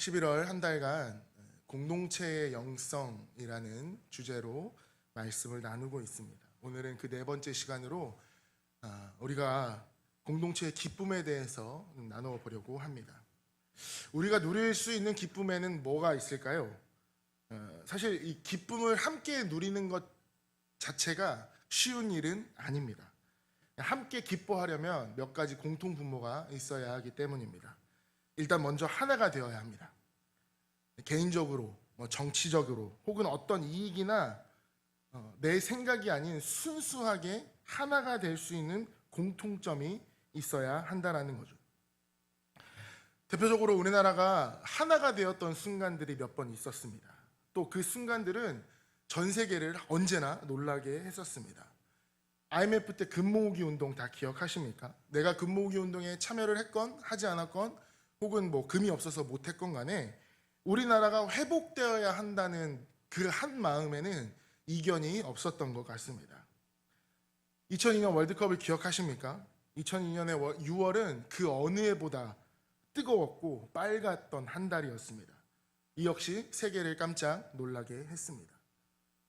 11월 한 달간 공동체의 영성이라는 주제로 말씀을 나누고 있습니다. 오늘은 그 네 번째 시간으로 우리가 공동체의 기쁨에 대해서 나누어 보려고 합니다. 우리가 누릴 수 있는 기쁨에는 뭐가 있을까요? 사실 이 기쁨을 함께 누리는 것 자체가 쉬운 일은 아닙니다. 함께 기뻐하려면 몇 가지 공통 분모가 있어야 하기 때문입니다. 일단 먼저 하나가 되어야 합니다. 개인적으로, 정치적으로 혹은 어떤 이익이나 내 생각이 아닌 순수하게 하나가 될 수 있는 공통점이 있어야 한다는 거죠. 대표적으로 우리나라가 하나가 되었던 순간들이 몇 번 있었습니다. 또 그 순간들은 전 세계를 언제나 놀라게 했었습니다. IMF 때 금모으기 운동 다 기억하십니까? 내가 금모으기 운동에 참여를 했건 하지 않았건 혹은 금이 없어서 못했건 간에 우리나라가 회복되어야 한다는 그 한 마음에는 이견이 없었던 것 같습니다. 2002년 월드컵을 기억하십니까? 2002년의 6월은 그 어느 해보다 뜨거웠고 빨갛던 한 달이었습니다. 이 역시 세계를 깜짝 놀라게 했습니다.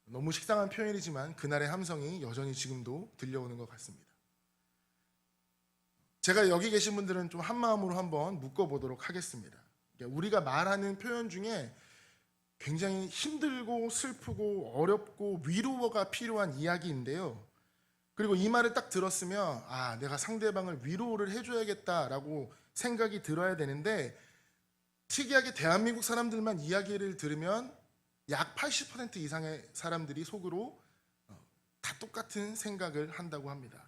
너무 식상한 표현이지만 그날의 함성이 여전히 지금도 들려오는 것 같습니다. 제가 여기 계신 분들은 좀 한마음으로 한번 묶어보도록 하겠습니다. 우리가 말하는 표현 중에 굉장히 힘들고 슬프고 어렵고 위로가 필요한 이야기인데요. 그리고 이 말을 딱 들었으면 내가 상대방을 위로를 해줘야겠다라고 생각이 들어야 되는데 특이하게 대한민국 사람들만 이야기를 들으면 약 80% 이상의 사람들이 속으로 다 똑같은 생각을 한다고 합니다.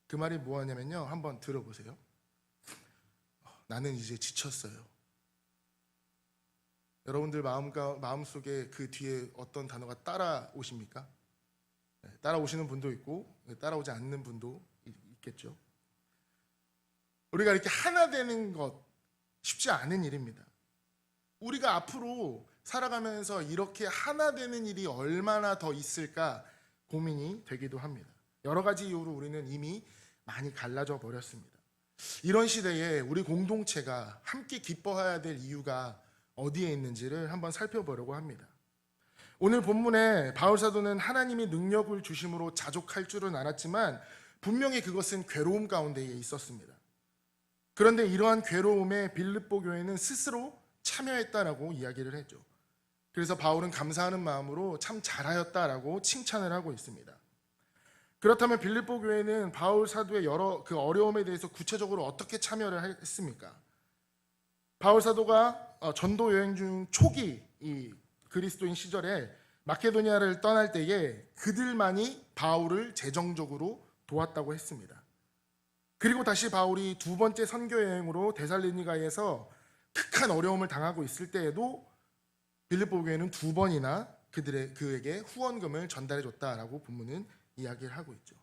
그 말이 뭐냐면요. 한번 들어보세요. 나는 이제 지쳤어요. 여러분들 마음속에 그 뒤에 어떤 단어가 따라오십니까? 따라오시는 분도 있고 따라오지 않는 분도 있겠죠. 우리가 이렇게 하나 되는 것 쉽지 않은 일입니다. 우리가 앞으로 살아가면서 이렇게 하나 되는 일이 얼마나 더 있을까 고민이 되기도 합니다. 여러 가지 이유로 우리는 이미 많이 갈라져 버렸습니다. 이런 시대에 우리 공동체가 함께 기뻐해야 될 이유가 어디에 있는지를 한번 살펴보려고 합니다. 오늘 본문에 바울 사도는 하나님이 능력을 주심으로 자족할 줄은 알았지만 분명히 그것은 괴로움 가운데에 있었습니다. 그런데 이러한 괴로움에 빌립보 교회는 스스로 참여했다라고 이야기를 했죠. 그래서 바울은 감사하는 마음으로 참 잘하였다라고 칭찬을 하고 있습니다. 그렇다면 빌립보 교회는 바울 사도의 여러 그 어려움에 대해서 구체적으로 어떻게 참여를 했습니까? 바울 사도가 전도 여행 중 초기 이 그리스도인 시절에 마케도니아를 떠날 때에 그들만이 바울을 재정적으로 도왔다고 했습니다. 그리고 다시 바울이 두 번째 선교 여행으로 데살로니가에서 극한 어려움을 당하고 있을 때에도 빌립보 교회는 두 번이나 그에게 후원금을 전달해 줬다라고 본문은 이야기를 하고 있죠.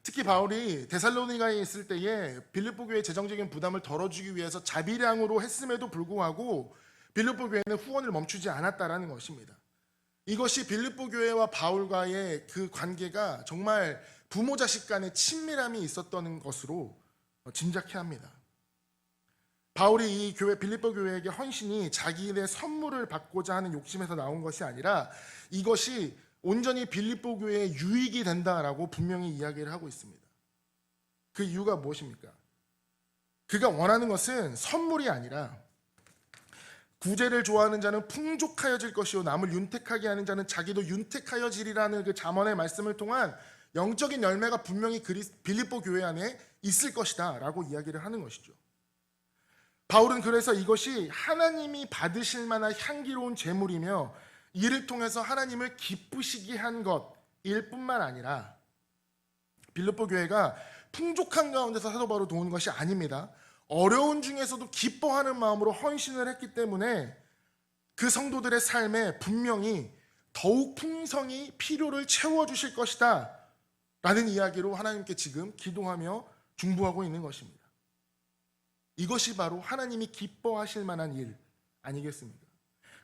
특히 바울이 데살로니가에 있을 때에 빌립보 교회의 재정적인 부담을 덜어주기 위해서 자비량으로 했음에도 불구하고 빌립보 교회는 후원을 멈추지 않았다라는 것입니다. 이것이 빌립보 교회와 바울과의 그 관계가 정말 부모 자식 간의 친밀함이 있었던 것으로 짐작해야 합니다. 바울이 이 빌립보 교회에게 헌신이 자기의 선물을 받고자 하는 욕심에서 나온 것이 아니라 이것이 온전히 빌립보 교회의 유익이 된다라고 분명히 이야기를 하고 있습니다. 그 이유가 무엇입니까? 그가 원하는 것은 선물이 아니라 구제를 좋아하는 자는 풍족하여질 것이요 남을 윤택하게 하는 자는 자기도 윤택하여지리라는 그 잠언의 말씀을 통한 영적인 열매가 분명히 빌립보 교회 안에 있을 것이다 라고 이야기를 하는 것이죠. 바울은 그래서 이것이 하나님이 받으실 만한 향기로운 제물이며 이를 통해서 하나님을 기쁘시게 한 것일 뿐만 아니라 빌립보 교회가 풍족한 가운데서 사도 바울을 도운 것이 아닙니다. 어려운 중에서도 기뻐하는 마음으로 헌신을 했기 때문에 그 성도들의 삶에 분명히 더욱 풍성히 필요를 채워주실 것이다 라는 이야기로 하나님께 지금 기도하며 중보하고 있는 것입니다. 이것이 바로 하나님이 기뻐하실 만한 일 아니겠습니까?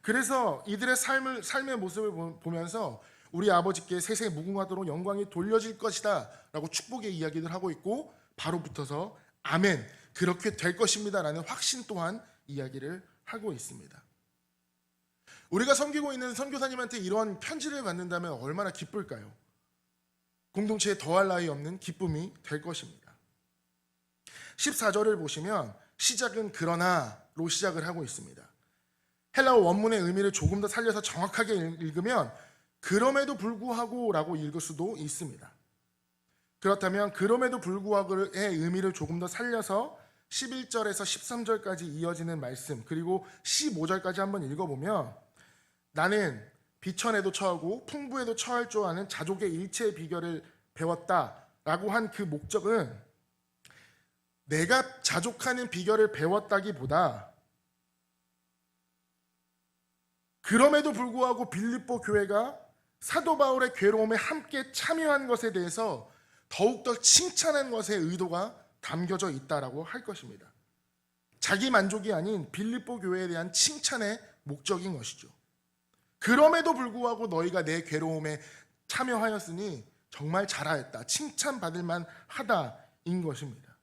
그래서 이들의 삶의 모습을 보면서 우리 아버지께 세세 무궁하도록 영광이 돌려질 것이다 라고 축복의 이야기를 하고 있고 바로 붙어서 아멘 그렇게 될 것입니다 라는 확신 또한 이야기를 하고 있습니다. 우리가 섬기고 있는 선교사님한테 이런 편지를 받는다면 얼마나 기쁠까요? 공동체에 더할 나위 없는 기쁨이 될 것입니다. 14절을 보시면 시작은 그러나로 시작을 하고 있습니다. 헬라어 원문의 의미를 조금 더 살려서 정확하게 읽으면 그럼에도 불구하고 라고 읽을 수도 있습니다. 그렇다면 그럼에도 불구하고의 의미를 조금 더 살려서 11절에서 13절까지 이어지는 말씀, 그리고 15절까지 한번 읽어보면 나는 비천에도 처하고 풍부에도 처할 줄 아는 자족의 일체의 비결을 배웠다라고 한 그 목적은 내가 자족하는 비결을 배웠다기보다 그럼에도 불구하고 빌립보 교회가 사도 바울의 괴로움에 함께 참여한 것에 대해서 더욱더 칭찬한 것의 의도가 담겨져 있다라고 할 것입니다. 자기 만족이 아닌 빌립보 교회에 대한 칭찬의 목적인 것이죠. 그럼에도 불구하고 너희가 내 괴로움에 참여하였으니 정말 잘하였다, 칭찬받을 만하다인 것입니다.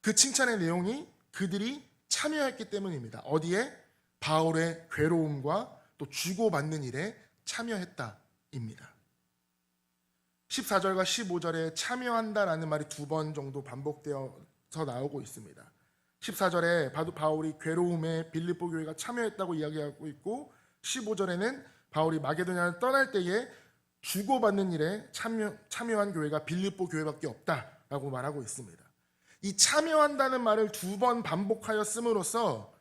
그 칭찬의 내용이 그들이 참여했기 때문입니다. 어디에? 바울의 괴로움과 또 주고받는 일에 참여했다입니다. 14절과 15절에 참여한다라는 말이 2번 정도 반복되어서 나오고 있습니다. 14절에 바울이 괴로움에 빌립보 교회가 참여했다고 이야기하고 있고, 15절에는 바울이 마게도냐를 떠날 때에 주고받는 일에 참여한 교회가 빌립보 교회밖에 없다라고 말하고 있습니다. 이 참여한다는 말을 2번 반복하여 씀으로써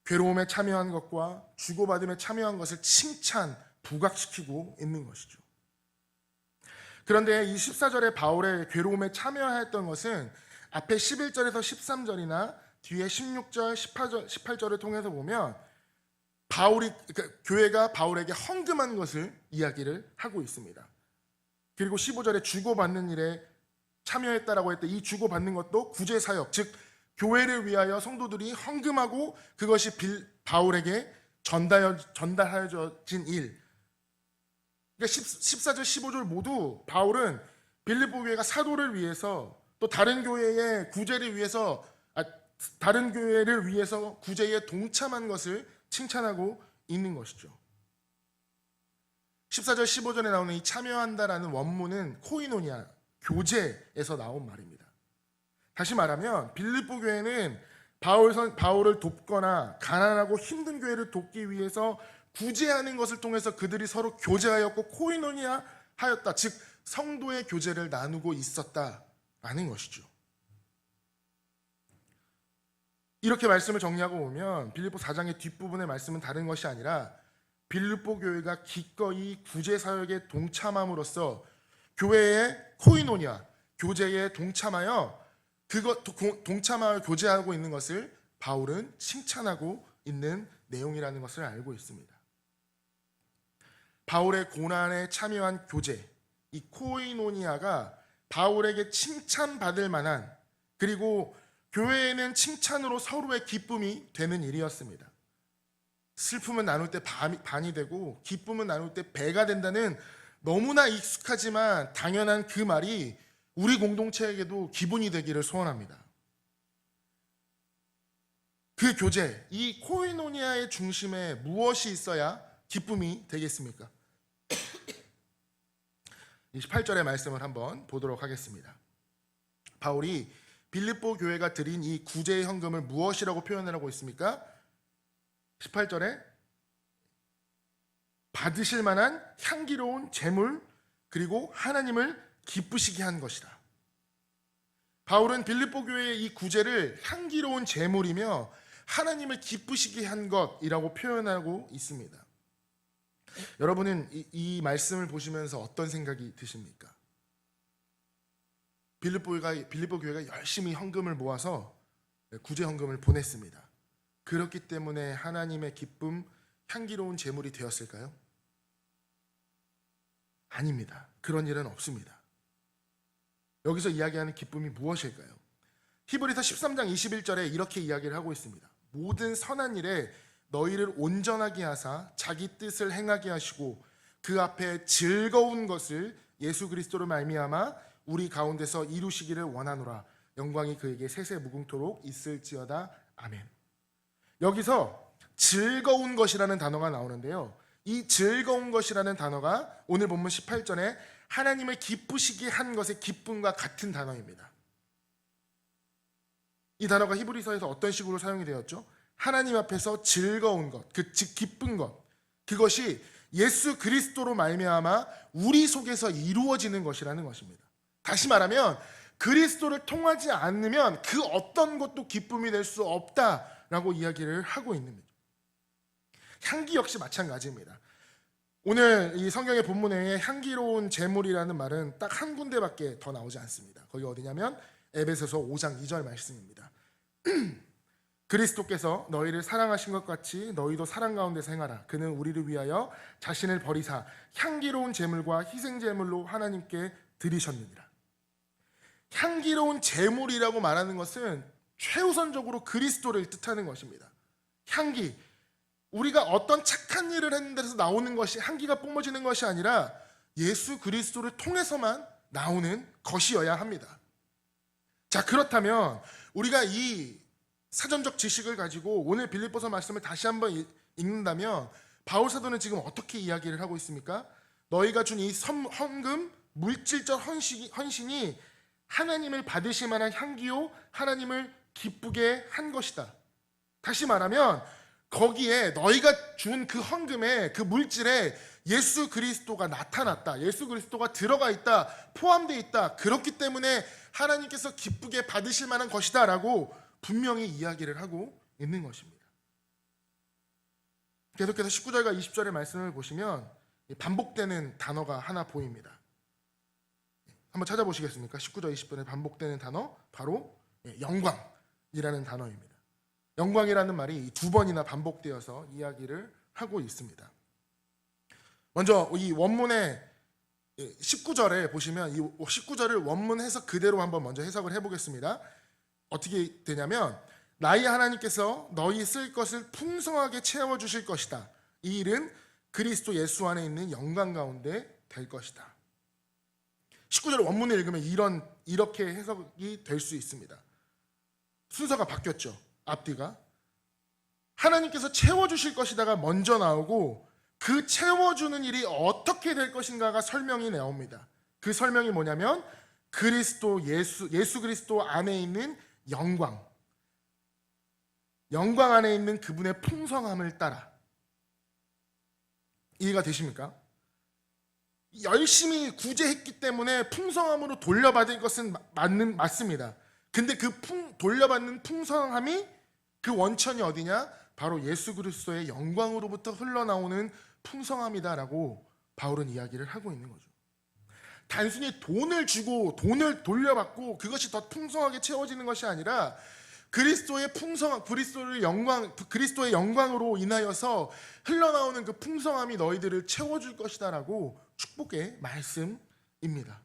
괴로움에 참여한 것과 주고받음에 참여한 것을 칭찬, 부각시키고 있는 것이죠. 그런데 이 14절에 바울의 괴로움에 참여했던 것은 앞에 11절에서 13절이나 뒤에 16절, 18절을 통해서 보면 교회가 바울에게 헌금한 것을 이야기를 하고 있습니다. 그리고 15절에 주고받는 일에 참여했다라고 했던 이 주고받는 것도 구제사역, 즉 교회를 위하여 성도들이 헌금하고 그것이 바울에게 전달하여진 일. 그러니까 14절, 15절 모두 바울은 빌립보 교회가 사도를 위해서 또 다른 교회의 구제를 위해서 다른 교회를 위해서 구제에 동참한 것을 칭찬하고 있는 것이죠. 14절, 15절에 나오는 이 참여한다라는 원문은 코이노니아, 교제에서 나온 말입니다. 다시 말하면 빌립보 교회는 바울을 돕거나 가난하고 힘든 교회를 돕기 위해서 구제하는 것을 통해서 그들이 서로 교제하였고 코이노니아 하였다. 즉 성도의 교제를 나누고 있었다라는 것이죠. 이렇게 말씀을 정리하고 보면 빌립보 4장의 뒷부분의 말씀은 다른 것이 아니라 빌립보 교회가 기꺼이 구제 사역에 동참함으로써 교회의 코이노니아, 교제에 동참하여 동참하여 교제하고 있는 것을 바울은 칭찬하고 있는 내용이라는 것을 알고 있습니다. 바울의 고난에 참여한 교제, 이 코이노니아가 바울에게 칭찬받을 만한, 그리고 교회에는 칭찬으로 서로의 기쁨이 되는 일이었습니다. 슬픔은 나눌 때 반이 되고 기쁨은 나눌 때 배가 된다는 너무나 익숙하지만 당연한 그 말이 우리 공동체에게도 기분이 되기를 소원합니다. 그 교제, 이 코이노니아의 중심에 무엇이 있어야 기쁨이 되겠습니까? 28절의 말씀을 한번 보도록 하겠습니다. 바울이 빌립보 교회가 드린 이 구제의 헌금을 무엇이라고 표현하고 있습니까? 18절에 받으실 만한 향기로운 제물, 그리고 하나님을 기쁘시게 한 것이다. 바울은 빌립보 교회의 이 구제를 향기로운 제물이며 하나님을 기쁘시게 한 것이라고 표현하고 있습니다. 여러분은 이 말씀을 보시면서 어떤 생각이 드십니까? 빌립보 교회가 열심히 헌금을 모아서 구제 헌금을 보냈습니다. 그렇기 때문에 하나님의 기쁨, 향기로운 제물이 되었을까요? 아닙니다. 그런 일은 없습니다. 여기서 이야기하는 기쁨이 무엇일까요? 히브리서 13장 21절에 이렇게 이야기를 하고 있습니다. 모든 선한 일에 너희를 온전하게 하사 자기 뜻을 행하게 하시고 그 앞에 즐거운 것을 예수 그리스도로 말미암아 우리 가운데서 이루시기를 원하노라. 영광이 그에게 세세 무궁토록 있을지어다. 아멘. 여기서 즐거운 것이라는 단어가 나오는데요. 이 즐거운 것이라는 단어가 오늘 본문 18절에 하나님을 기쁘시게 한 것의 기쁨과 같은 단어입니다. 이 단어가 히브리서에서 어떤 식으로 사용이 되었죠? 하나님 앞에서 즐거운 것, 즉 기쁜 것, 그것이 예수 그리스도로 말미암아 우리 속에서 이루어지는 것이라는 것입니다. 다시 말하면 그리스도를 통하지 않으면 그 어떤 것도 기쁨이 될 수 없다라고 이야기를 하고 있는 거죠. 향기 역시 마찬가지입니다. 오늘 이 성경의 본문에 향기로운 제물이라는 말은 딱 한 군데밖에 더 나오지 않습니다. 거기 어디냐면 에베소서 5장 2절 말씀입니다. 그리스도께서 너희를 사랑하신 것 같이 너희도 사랑 가운데서 행하라. 그는 우리를 위하여 자신을 버리사 향기로운 제물과 희생 제물로 하나님께 드리셨느니라. 향기로운 제물이라고 말하는 것은 최우선적으로 그리스도를 뜻하는 것입니다. 향기, 우리가 어떤 착한 일을 했는 데서 나오는 것이, 향기가 뿜어지는 것이 아니라 예수 그리스도를 통해서만 나오는 것이어야 합니다. 자, 그렇다면 우리가 이 사전적 지식을 가지고 오늘 빌립보서 말씀을 다시 한번 읽는다면 바울 사도는 지금 어떻게 이야기를 하고 있습니까? 너희가 준 이 헌금, 물질적 헌신이 하나님을 받으실 만한 향기요 하나님을 기쁘게 한 것이다. 다시 말하면 거기에 너희가 준 그 헌금에, 그 물질에 예수 그리스도가 나타났다, 예수 그리스도가 들어가 있다, 포함되어 있다. 그렇기 때문에 하나님께서 기쁘게 받으실 만한 것이다 라고 분명히 이야기를 하고 있는 것입니다. 계속해서 19절과 20절의 말씀을 보시면 반복되는 단어가 하나 보입니다. 한번 찾아보시겠습니까? 19절 20절에 반복되는 단어, 바로 영광이라는 단어입니다. 영광이라는 말이 두 번이나 반복되어서 이야기를 하고 있습니다. 먼저 이 원문의 19절에 보시면 이 19절을 원문 해석 그대로 한번 먼저 해석을 해보겠습니다. 어떻게 되냐면 나의 하나님께서 너희 쓸 것을 풍성하게 채워주실 것이다. 이 일은 그리스도 예수 안에 있는 영광 가운데 될 것이다. 19절 원문을 읽으면 이렇게 해석이 될 수 있습니다. 순서가 바뀌었죠. 앞뒤가. 하나님께서 채워주실 것이다가 먼저 나오고 그 채워주는 일이 어떻게 될 것인가가 설명이 나옵니다. 그 설명이 뭐냐면 그리스도 예수 그리스도 안에 있는 영광 안에 있는 그분의 풍성함을 따라. 이해가 되십니까? 열심히 구제했기 때문에 풍성함으로 돌려받을 것은 맞습니다. 근데 그 돌려받는 풍성함이 그 원천이 어디냐? 바로 예수 그리스도의 영광으로부터 흘러나오는 풍성함이다라고 바울은 이야기를 하고 있는 거죠. 단순히 돈을 주고 돈을 돌려받고 그것이 더 풍성하게 채워지는 것이 아니라 그리스도의 풍성함, 그리스도의 영광으로 인하여서 흘러나오는 그 풍성함이 너희들을 채워줄 것이다라고 축복의 말씀입니다.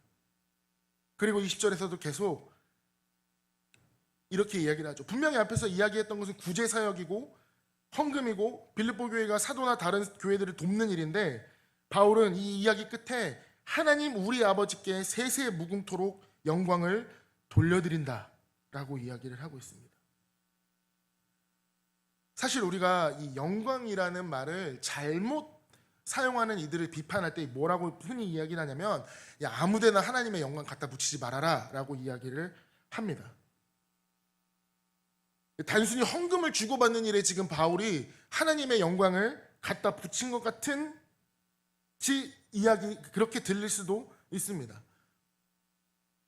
그리고 20절에서도 계속 이렇게 이야기를 하죠. 분명히 앞에서 이야기했던 것은 구제사역이고 헌금이고 빌립보 교회가 사도나 다른 교회들을 돕는 일인데 바울은 이 이야기 끝에 하나님 우리 아버지께 세세 무궁토록 영광을 돌려드린다라고 이야기를 하고 있습니다. 사실 우리가 이 영광이라는 말을 잘못 사용하는 이들을 비판할 때 뭐라고 흔히 이야기를 하냐면 야, 아무데나 하나님의 영광 갖다 붙이지 말아라 라고 이야기를 합니다. 단순히 헌금을 주고받는 일에 지금 바울이 하나님의 영광을 갖다 붙인 것 같은 이야기 그렇게 들릴 수도 있습니다.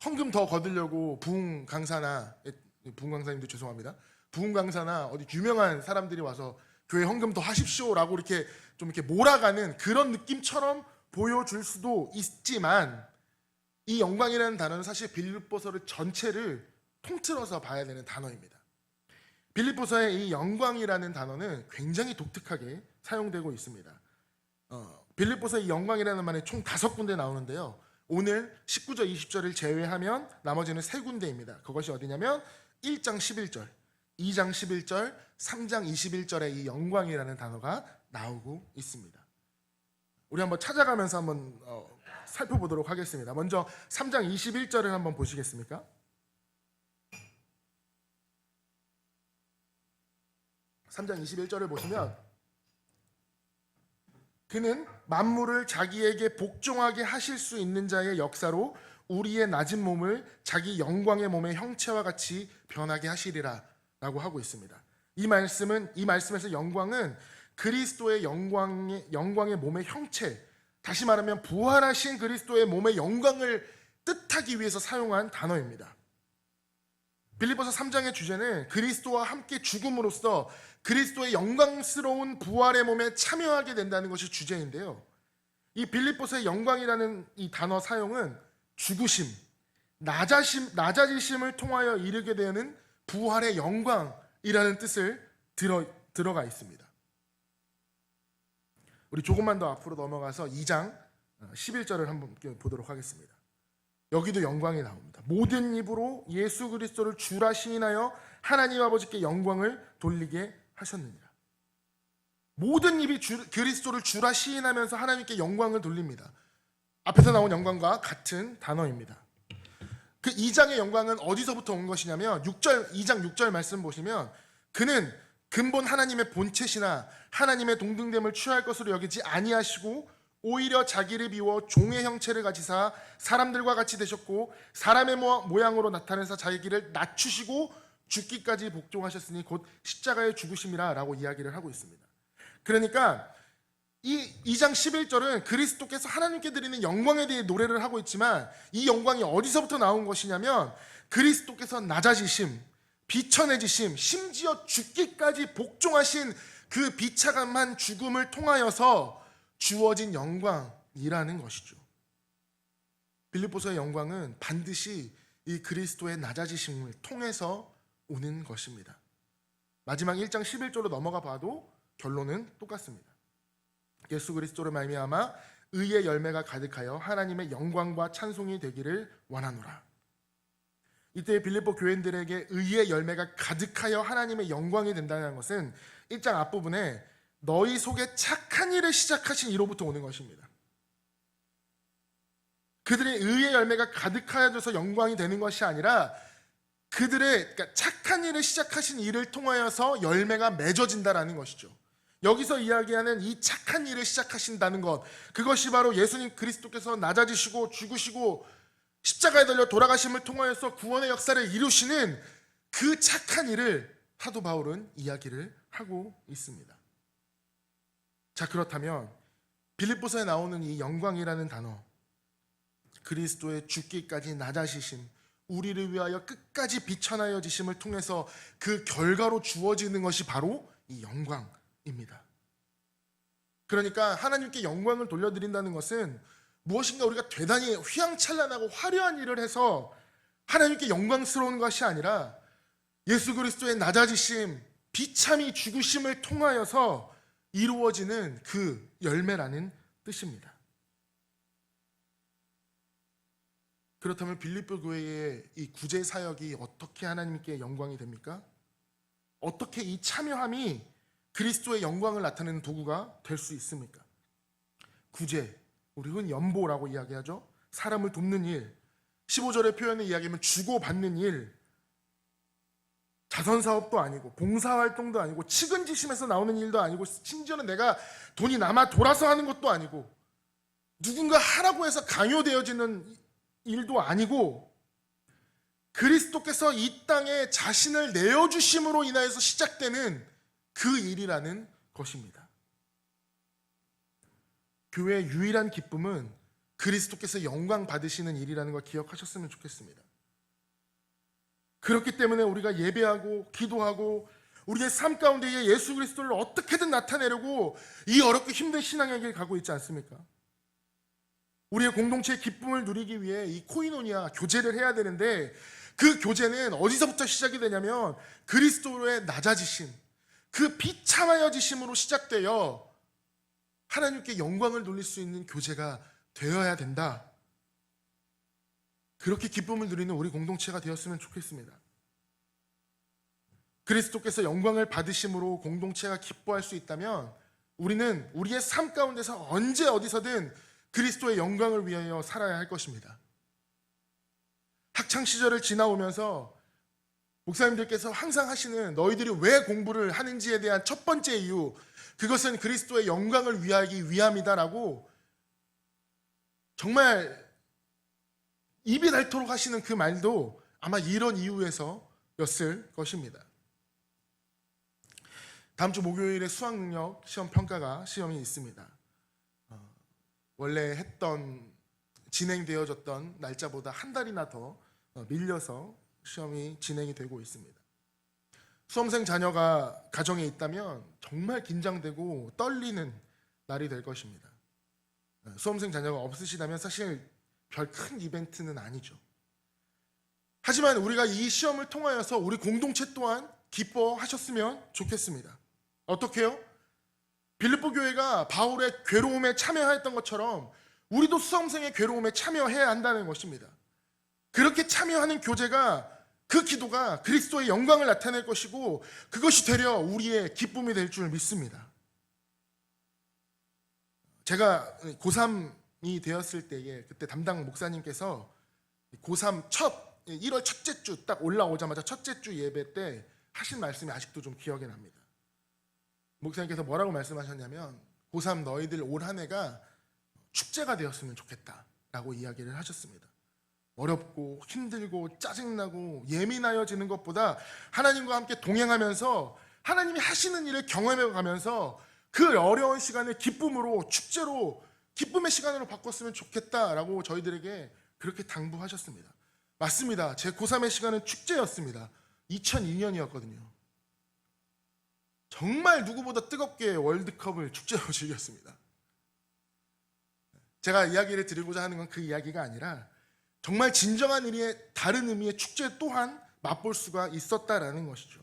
헌금 더 거두려고 부흥 강사님도 죄송합니다. 부흥 강사나 어디 유명한 사람들이 와서 교회 헌금 더 하십시오라고 이렇게 좀 이렇게 몰아가는 그런 느낌처럼 보여줄 수도 있지만 이 영광이라는 단어는 사실 빌립보서를 전체를 통틀어서 봐야 되는 단어입니다. 빌립보서의 이 영광이라는 단어는 굉장히 독특하게 사용되고 있습니다. 빌립보서의 영광이라는 말이 총 5군데 나오는데요. 오늘 19절, 20절을 제외하면 나머지는 3군데입니다. 그것이 어디냐면 1장 11절, 2장 11절, 3장 21절에 이 영광이라는 단어가 나오고 있습니다. 우리 한번 찾아가면서 한번 살펴보도록 하겠습니다. 먼저 3장 21절을 한번 보시겠습니까? 3장 21절을 보시면 그는 만물을 자기에게 복종하게 하실 수 있는 자의 역사로 우리의 낮은 몸을 자기 영광의 몸의 형체와 같이 변하게 하시리라 라고 하고 있습니다. 이 말씀에서 영광은 그리스도의 영광의 몸의 형체, 다시 말하면 부활하신 그리스도의 몸의 영광을 뜻하기 위해서 사용한 단어입니다. 빌립보서 3장의 주제는 그리스도와 함께 죽음으로써 그리스도의 영광스러운 부활의 몸에 참여하게 된다는 것이 주제인데요. 이 빌립보서의 영광이라는 이 단어 사용은 죽으심, 낮아지심을 통하여 이르게 되는 부활의 영광이라는 뜻을 들어가 있습니다. 우리 조금만 더 앞으로 넘어가서 2장 11절을 한번 보도록 하겠습니다. 여기도 영광이 나옵니다. 모든 입으로 예수 그리스도를 주라 시인하여 하나님 아버지께 영광을 돌리게 하셨느니라. 모든 입이 그리스도를 주라 시인하면서 하나님께 영광을 돌립니다. 앞에서 나온 영광과 같은 단어입니다. 그 2장의 영광은 어디서부터 온 것이냐면 2장 6절 말씀 보시면 그는 근본 하나님의 본체시나 하나님의 동등됨을 취할 것으로 여기지 아니하시고 오히려 자기를 비워 종의 형체를 가지사 사람들과 같이 되셨고 사람의 모양으로 나타내사 자기를 낮추시고 죽기까지 복종하셨으니 곧 십자가의 죽으심이라 라고 이야기를 하고 있습니다. 그러니까 이 2장 11절은 그리스도께서 하나님께 드리는 영광에 대해 노래를 하고 있지만 이 영광이 어디서부터 나온 것이냐면 그리스도께서 낮아지심, 비천해지심, 심지어 죽기까지 복종하신 그 비참한 죽음을 통하여서 주어진 영광이라는 것이죠. 빌립보서의 영광은 반드시 이 그리스도의 낮아지심을 통해서 오는 것입니다. 마지막 1장 11절로 넘어가 봐도 결론은 똑같습니다. 예수 그리스도로 말미암아 의의 열매가 가득하여 하나님의 영광과 찬송이 되기를 원하노라. 이때 빌립보 교인들에게 의의 열매가 가득하여 하나님의 영광이 된다는 것은 1장 앞부분에 너희 속에 착한 일을 시작하신 이로부터 오는 것입니다. 그들의 의의 열매가 가득하여져서 영광이 되는 것이 아니라 그러니까 착한 일을 시작하신 일을 통하여서 열매가 맺어진다라는 것이죠. 여기서 이야기하는 이 착한 일을 시작하신다는 것, 그것이 바로 예수님 그리스도께서 낮아지시고 죽으시고 십자가에 달려 돌아가심을 통하여서 구원의 역사를 이루시는 그 착한 일을 사도 바울은 이야기를 하고 있습니다. 자, 그렇다면 빌립보서에 나오는 이 영광이라는 단어, 그리스도의 죽기까지 낮아지심, 우리를 위하여 끝까지 비천하여지심을 통해서 그 결과로 주어지는 것이 바로 이 영광입니다. 그러니까 하나님께 영광을 돌려드린다는 것은 무엇인가 우리가 대단히 휘황찬란하고 화려한 일을 해서 하나님께 영광스러운 것이 아니라 예수 그리스도의 낮아지심, 비참히 죽으심을 통하여서 이루어지는 그 열매라는 뜻입니다. 그렇다면 빌립보 교회의 이 구제 사역이 어떻게 하나님께 영광이 됩니까? 어떻게 이 참여함이 그리스도의 영광을 나타내는 도구가 될 수 있습니까? 구제, 우리는 연보라고 이야기하죠. 사람을 돕는 일, 15절의 표현을 이야기하면 주고받는 일, 자선사업도 아니고 봉사활동도 아니고 측은지심에서 나오는 일도 아니고 심지어는 내가 돈이 남아 돌아서 하는 것도 아니고 누군가 하라고 해서 강요되어지는 일도 아니고 그리스도께서 이 땅에 자신을 내어주심으로 인하여서 시작되는 그 일이라는 것입니다. 교회의 유일한 기쁨은 그리스도께서 영광 받으시는 일이라는 걸 기억하셨으면 좋겠습니다. 그렇기 때문에 우리가 예배하고 기도하고 우리의 삶 가운데에 예수 그리스도를 어떻게든 나타내려고 이 어렵고 힘든 신앙의 길 가고 있지 않습니까? 우리의 공동체의 기쁨을 누리기 위해 이 코이노니아 교제를 해야 되는데 그 교제는 어디서부터 시작이 되냐면 그리스도의 낮아지심, 그 비참하여지심으로 시작되어 하나님께 영광을 돌릴 수 있는 교제가 되어야 된다. 그렇게 기쁨을 누리는 우리 공동체가 되었으면 좋겠습니다. 그리스도께서 영광을 받으심으로 공동체가 기뻐할 수 있다면 우리는 우리의 삶 가운데서 언제 어디서든 그리스도의 영광을 위하여 살아야 할 것입니다. 학창시절을 지나오면서 목사님들께서 항상 하시는 너희들이 왜 공부를 하는지에 대한 첫 번째 이유, 그것은 그리스도의 영광을 위하기 위함이다라고 정말 입이 닳도록 하시는 그 말도 아마 이런 이유에서였을 것입니다. 다음 주 목요일에 수학능력 시험 평가가 시험이 있습니다. 원래 진행되어졌던 날짜보다 한 달이나 더 밀려서 시험이 진행이 되고 있습니다. 수험생 자녀가 가정에 있다면 정말 긴장되고 떨리는 날이 될 것입니다. 수험생 자녀가 없으시다면 사실 별 큰 이벤트는 아니죠. 하지만 우리가 이 시험을 통하여서 우리 공동체 또한 기뻐하셨으면 좋겠습니다. 어떻게요? 빌립보 교회가 바울의 괴로움에 참여했던 것처럼 우리도 수험생의 괴로움에 참여해야 한다는 것입니다. 그렇게 참여하는 교제가, 그 기도가 그리스도의 영광을 나타낼 것이고 그것이 되려 우리의 기쁨이 될 줄 믿습니다. 제가 고3이 되었을 때에 그때 담당 목사님께서 고3 1월 첫째 주 딱 올라오자마자 첫째 주 예배 때 하신 말씀이 아직도 좀 기억에 납니다. 목사님께서 뭐라고 말씀하셨냐면 고3 너희들 올 한 해가 축제가 되었으면 좋겠다라고 이야기를 하셨습니다. 어렵고 힘들고 짜증나고 예민하여지는 것보다 하나님과 함께 동행하면서 하나님이 하시는 일을 경험해가면서 그 어려운 시간을 기쁨으로, 축제로, 기쁨의 시간으로 바꿨으면 좋겠다라고 저희들에게 그렇게 당부하셨습니다. 맞습니다. 제 고3의 시간은 축제였습니다. 2002년이었거든요. 정말 누구보다 뜨겁게 월드컵을 축제로 즐겼습니다. 제가 이야기를 드리고자 하는 건 그 이야기가 아니라 정말 진정한 의미의 다른 의미의 축제 또한 맛볼 수가 있었다라는 것이죠.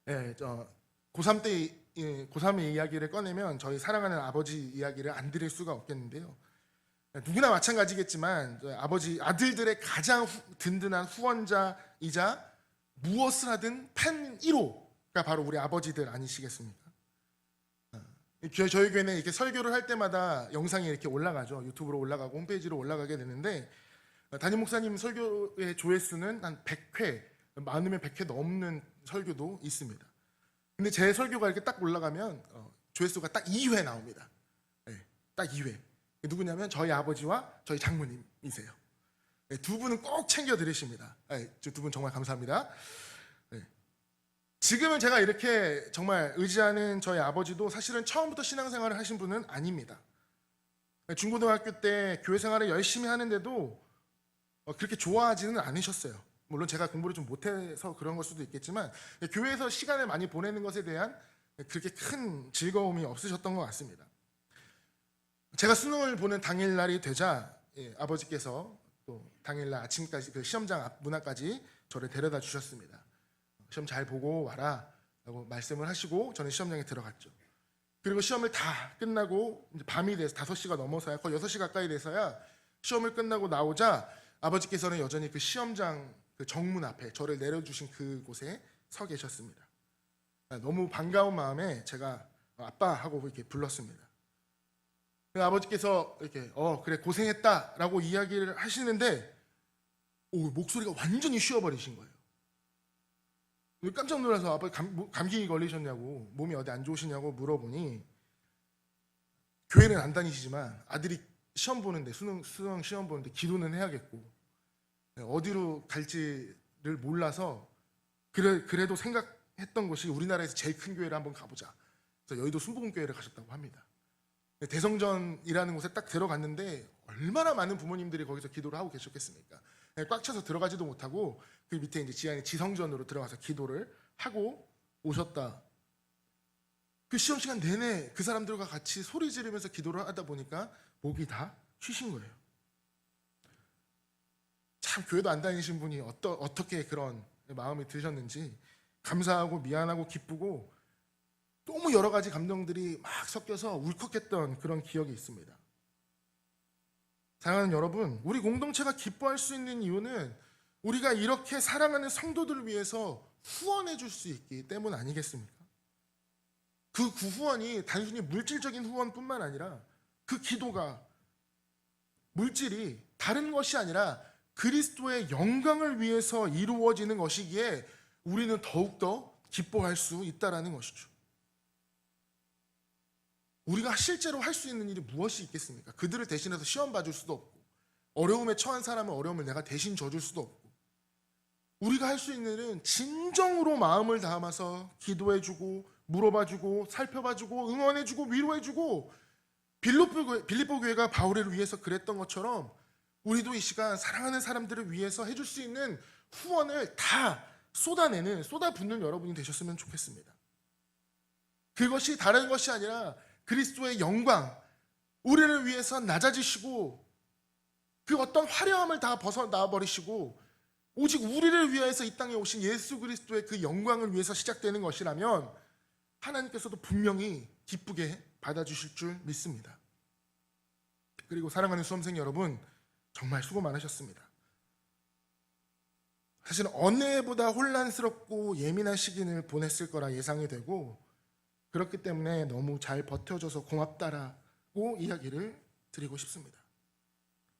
고3 때 고3의 이야기를 꺼내면 저희 사랑하는 아버지 이야기를 안 드릴 수가 없겠는데요. 누구나 마찬가지겠지만 아들들의 가장 든든한 후원자이자 무엇을 하든 팬 1호가 바로 우리 아버지들 아니시겠습니까? 저희 교회는 이렇게 설교를 할 때마다 영상이 이렇게 올라가죠. 유튜브로 올라가고 홈페이지로 올라가게 되는데 담임 목사님 설교의 조회수는 한 100회, 많으면 100회 넘는 설교도 있습니다. 근데 제 설교가 이렇게 딱 올라가면 조회수가 딱 2회 나옵니다. 네, 딱 2회. 누구냐면 저희 아버지와 저희 장모님이세요. 네, 두 분은 꼭 챙겨 들으십니다. 네, 두 분 정말 감사합니다. 네. 지금은 제가 이렇게 정말 의지하는 저희 아버지도 사실은 처음부터 신앙생활을 하신 분은 아닙니다. 중고등학교 때 교회 생활을 열심히 하는데도 그렇게 좋아하지는 않으셨어요. 물론 제가 공부를 좀 못해서 그런 걸 수도 있겠지만 교회에서 시간을 많이 보내는 것에 대한 그렇게 큰 즐거움이 없으셨던 것 같습니다. 제가 수능을 보는 당일날이 되자 아버지께서 또 당일날 아침까지 그 시험장 앞 문 앞까지 저를 데려다 주셨습니다. 시험 잘 보고 와라 라고 말씀을 하시고 저는 시험장에 들어갔죠. 그리고 시험을 다 끝나고 이제 밤이 돼서 5시가 넘어서야, 거의 6시 가까이 돼서야 시험을 끝나고 나오자 아버지께서는 여전히 그 시험장 그 정문 앞에 저를 내려주신 그곳에 서 계셨습니다. 너무 반가운 마음에 제가 아빠 하고 이렇게 불렀습니다. 아버지께서 이렇게 그래 고생했다라고 이야기를 하시는데 목소리가 완전히 쉬어버리신 거예요. 깜짝 놀라서 아빠 감기 걸리셨냐고, 몸이 어디 안 좋으시냐고 물어보니 교회는 안 다니시지만 아들이 시험 보는데 수능 시험 보는데 기도는 해야겠고 어디로 갈지를 몰라서 그래도 생각했던 곳이 우리나라에서 제일 큰 교회를 한번 가보자. 그래서 여의도 순복음교회를 가셨다고 합니다. 대성전이라는 곳에 딱 들어갔는데 얼마나 많은 부모님들이 거기서 기도를 하고 계셨겠습니까? 꽉 차서 들어가지도 못하고 그 밑에 이제 지하에 지성전으로 들어가서 기도를 하고 오셨다. 그 시험 시간 내내 그 사람들과 같이 소리 지르면서 기도를 하다 보니까 목이 다 쉬신 거예요. 참 교회도 안 다니신 분이 어떻게 그런 마음이 드셨는지 감사하고 미안하고 기쁘고 너무 여러 가지 감정들이 막 섞여서 울컥했던 그런 기억이 있습니다. 사랑하는 여러분, 우리 공동체가 기뻐할 수 있는 이유는 우리가 이렇게 사랑하는 성도들을 위해서 후원해 줄 수 있기 때문 아니겠습니까? 그 후원이 단순히 물질적인 후원뿐만 아니라 그 기도가 물질이 다른 것이 아니라 그리스도의 영광을 위해서 이루어지는 것이기에 우리는 더욱더 기뻐할 수 있다라는 것이죠. 우리가 실제로 할 수 있는 일이 무엇이 있겠습니까? 그들을 대신해서 시험 봐줄 수도 없고, 어려움에 처한 사람은 어려움을 내가 대신 져줄 수도 없고, 우리가 할 수 있는 일은 진정으로 마음을 담아서 기도해주고 물어봐주고 살펴봐주고 응원해주고 위로해주고, 빌립보 교회가 바울을 위해서 그랬던 것처럼 우리도 이 시간 사랑하는 사람들을 위해서 해줄 수 있는 후원을 다 쏟아붓는 여러분이 되셨으면 좋겠습니다. 그것이 다른 것이 아니라 그리스도의 영광, 우리를 위해서 낮아지시고 그 어떤 화려함을 다 벗어나 버리시고 오직 우리를 위해서 이 땅에 오신 예수 그리스도의 그 영광을 위해서 시작되는 것이라면 하나님께서도 분명히 기쁘게 받아주실 줄 믿습니다. 그리고 사랑하는 수험생 여러분, 정말 수고 많으셨습니다. 사실 어느 해보다 혼란스럽고 예민한 시기를 보냈을 거라 예상이 되고, 그렇기 때문에 너무 잘 버텨줘서 고맙다라고 이야기를 드리고 싶습니다.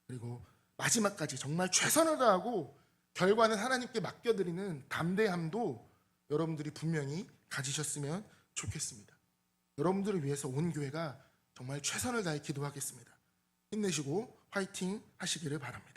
그리고 마지막까지 정말 최선을 다하고 결과는 하나님께 맡겨드리는 담대함도 여러분들이 분명히 가지셨으면 좋겠습니다. 여러분들을 위해서 온 교회가 정말 최선을 다해 기도하겠습니다. 힘내시고 화이팅 하시기를 바랍니다.